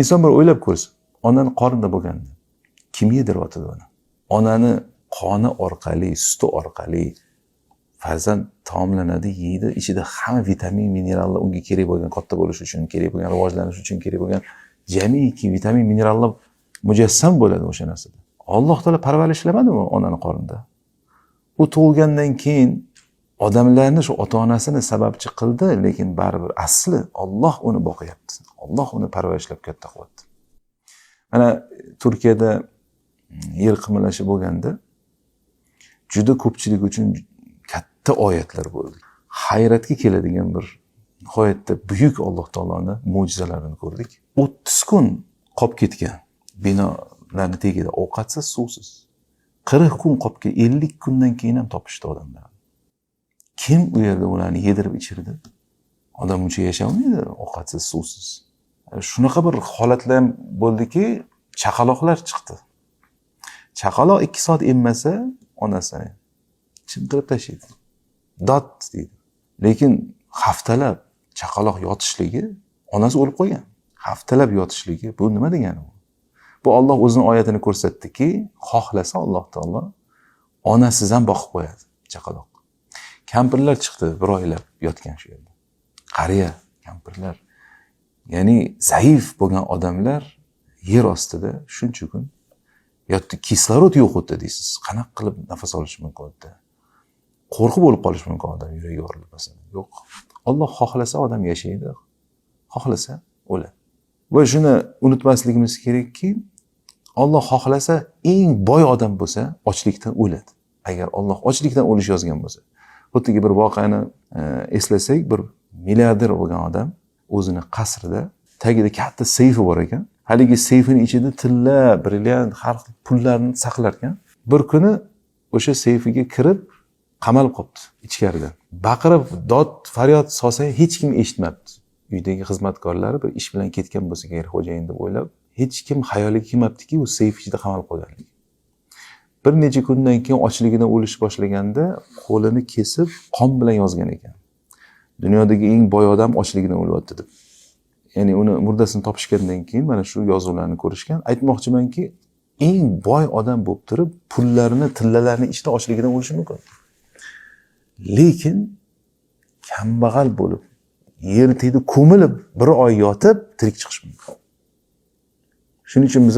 inson bir o'ylab ko'rsin. Onani qornida bo'lganda kim yediryotdi uni? Onani qoni orqali, suti orqali farzand taomlanadi, yeydi. Ichida hamma vitamin, minerallar unga kerak bo'lgan, katta bo'lish uchun, kerak bo'lgan, rivojlanish uchun kerak bo'lgan jamiki vitamin, minerallar mujassam bo'ladi o'sha narsada. Alloh taolo parvarishlamadimi onani qornida? U tug'ilgandan keyin odamlarni shu ota-onasini sababchi qildi, lekin baribir asli Alloh uni boqyapti. Alloh uni parvarishlab katta qilyapti. Mana Turkiyada yer qimirlashi bo'lganda juda ko'pchilik uchun katta oyatlar bo'ldi. Hayratga keladigan bir nihoyatda buyuk Alloh taoloning mo'jizalarini ko'rdik. 30 kun qolib ketgan binolarni tagida ovqatsiz, suvsiz. 40 kun qolib 50 kundan keyin ham topishdi odamlar. Kim u yerda ularni yedirib ichirdi? Odam uncha yashamaydi ovqatsiz, suvsiz. Shunaqa bir holatlar ham bo'ldiki, chaqaloqlar chiqdi. Chaqaloq 2 soat emmasa, onasini chimqirib tashlaydi. Dot deydi. Lekin haftalab chaqaloq yotishligi, onasi o'lib qolgan. Haftalab yotishligi bu nima degani bu? Bu Alloh o'zining oyatini ko'rsatdiki, xohlasa Alloh taolo onasiz ham boqib qo'yadi chaqaloq. Kampirlar chiqdi bir oylab yotgan shu yerda. Qariya kampirlar. Ya'ni zaif bo'lgan odamlar yer ostida shuncha kun yotdi. Kislorod yo'q o'tdi deysiz. Qanaqa qilib nafas olish mumkin o'tdi? Qo'rqib o'lib qolish mumkin odam yuragi yorilib masalan. Yo'q. Alloh xohlasa odam yashaydi. Xohlasa o'ladi. Va shuni unutmasligimiz kerakki, Alloh xohlasa eng boy odam bo'lsa, ochlikdan o'ladi. Agar Alloh ochlikdan o'lish yozgan bo'lsa. Xuddiki bir voqeani eslasak, bir milliarder bo'lgan odam o'zini qasrida tagida katta seyfi bor ekan. Haligi seyfining ichida tilla, brilliant, har xil pullarni saqlar ekan. Bir kuni o'sha seyfiga kirib qamalib qolibdi ichkaridan. Baqirib, dod, faryod solsa hech kim eshitmabdi. Uydagi xizmatkorlari bir ish bilan ketgan bo'lsa kerak xo'jayin deb o'ylab, hech kim xayoliga kelmabdiki, u seyf ichida qamalib qolganligi. Bir necha kundan keyin ochligidan o'lish boshlaganda qo'lini kesib qon bilan yozgan ekan. Dunyodagi eng boy odam ochligidan o'lyapti deb. Ya'ni uni murdasini topishgandan keyin mana shu yozuvlarni ko'rishgan. Aytmoqchimanki, eng boy odam bo'lib turib, pullarini, tillalarni ichida ochligidan o'lishi mumkin. Lekin kambag'al bo'lib, yer tagida ko'milib, bir oy yotib, tirik chiqish mumkin. Shuning uchun biz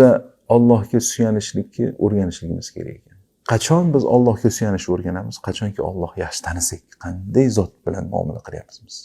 Allohga suyanishlikka o'rganishligimiz kerak ekan. Qachon biz Allohga suyanishni o'rganamiz? Qachonki Alloh yaxshi tanisak, qanday zot bilan muomala qilyapmiz biz?